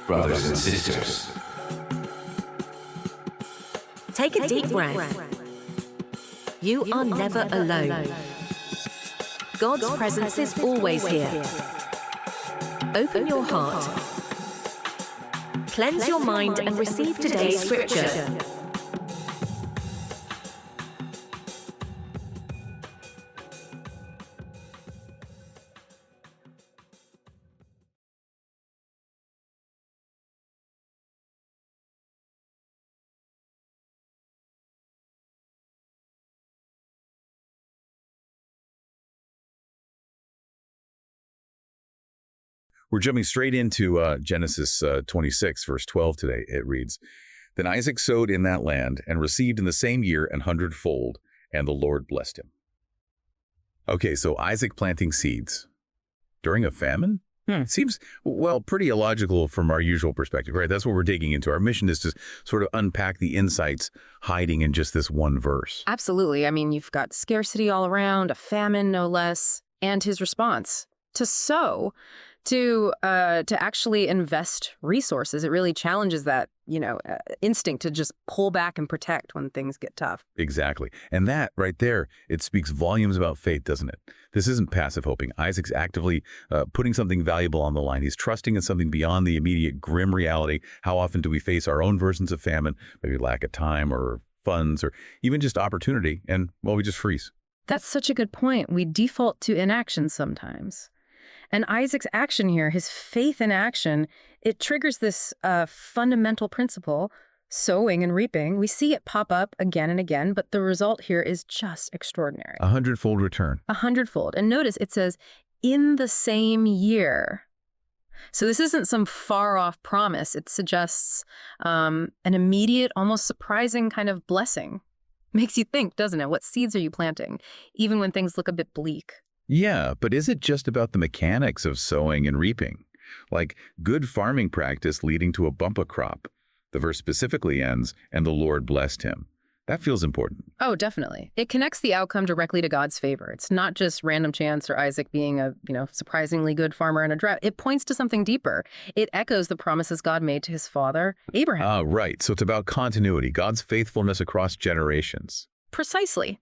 brothers and sisters. Take a deep breath. You are never alone. God's presence is always here. Open your heart. Cleanse your mind and receive today's scripture. We're jumping straight into Genesis 26, verse 12 today. It reads, "Then Isaac sowed in that land and received in the same year an hundredfold, and the Lord blessed him." Okay, so Isaac planting seeds during a famine? Seems, well, pretty illogical from our usual perspective, right? That's what we're digging into. Our mission is to sort of unpack the insights hiding in just this one verse. Absolutely. I mean, you've got scarcity all around, a famine no less, and his response to sow, to actually invest resources. It really challenges that, instinct to just pull back and protect when things get tough. Exactly. And that right there, it speaks volumes about faith, doesn't it? This isn't passive hoping. Isaac's actively putting something valuable on the line. He's trusting in something beyond the immediate grim reality. How often do we face our own versions of famine, maybe lack of time or funds or even just opportunity, and, well, we just freeze? That's such a good point. We default to inaction sometimes. And Isaac's action here, his faith in action, it triggers this fundamental principle, sowing and reaping. We see it pop up again and again, but the result here is just extraordinary. A hundredfold return. A hundredfold. And notice it says, in the same year. So this isn't some far-off promise. It suggests an immediate, almost surprising kind of blessing. Makes you think, doesn't it? What seeds are you planting, even when things look a bit bleak? Yeah, but is it just about the mechanics of sowing and reaping? Like good farming practice leading to a bumper crop. The verse specifically ends, "and the Lord blessed him." That feels important. Oh, definitely. It connects the outcome directly to God's favor. It's not just random chance or Isaac being a, surprisingly good farmer in a drought. It points to something deeper. It echoes the promises God made to his father, Abraham. Ah, right. So it's about continuity, God's faithfulness across generations. Precisely.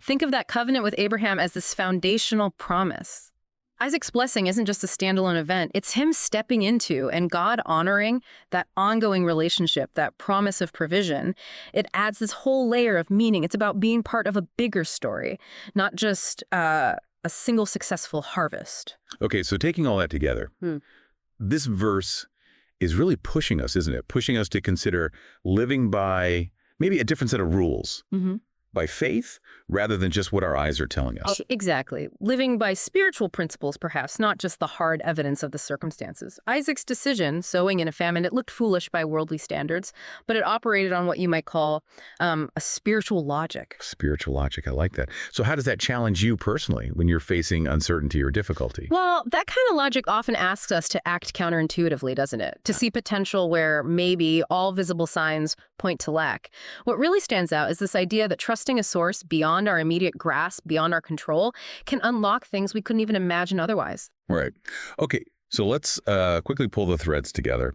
Think of that covenant with Abraham as this foundational promise. Isaac's blessing isn't just a standalone event. It's him stepping into and God honoring that ongoing relationship, that promise of provision. It adds this whole layer of meaning. It's about being part of a bigger story, not just a single successful harvest. Okay, so taking all that together, this verse is really pushing us, isn't it? Pushing us to consider living by maybe a different set of rules. By faith rather than just what our eyes are telling us. Exactly. Living by spiritual principles, perhaps, not just the hard evidence of the circumstances. Isaac's decision, sowing in a famine, it looked foolish by worldly standards, but it operated on what you might call a spiritual logic. Spiritual logic, I like that. So how does that challenge you personally when you're facing uncertainty or difficulty? Well, that kind of logic often asks us to act counterintuitively, doesn't it? To see potential where maybe all visible signs point to lack. What really stands out is this idea that trusting a source beyond our immediate grasp, beyond our control, can unlock things we couldn't even imagine otherwise. Right. Okay, so let's quickly pull the threads together.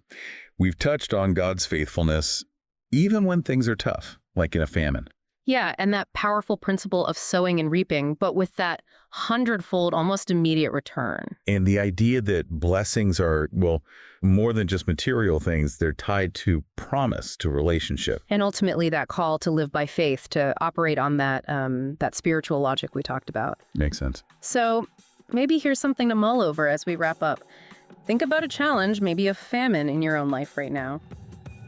We've touched on God's faithfulness, even when things are tough, like in a famine. Yeah, and that powerful principle of sowing and reaping, but with that hundredfold, almost immediate return. And the idea that blessings are, well, more than just material things, they're tied to promise, to relationship. And ultimately that call to live by faith, to operate on that, that spiritual logic we talked about. Makes sense. So maybe here's something to mull over as we wrap up. Think about a challenge, maybe a famine in your own life right now.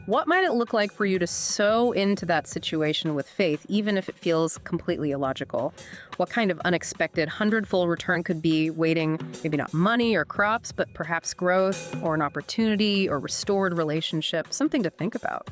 What might it look like for you to sow into that situation with faith, even if it feels completely illogical? What kind of unexpected hundredfold return could be waiting, maybe not money or crops, but perhaps growth or an opportunity or restored relationship? Something to think about.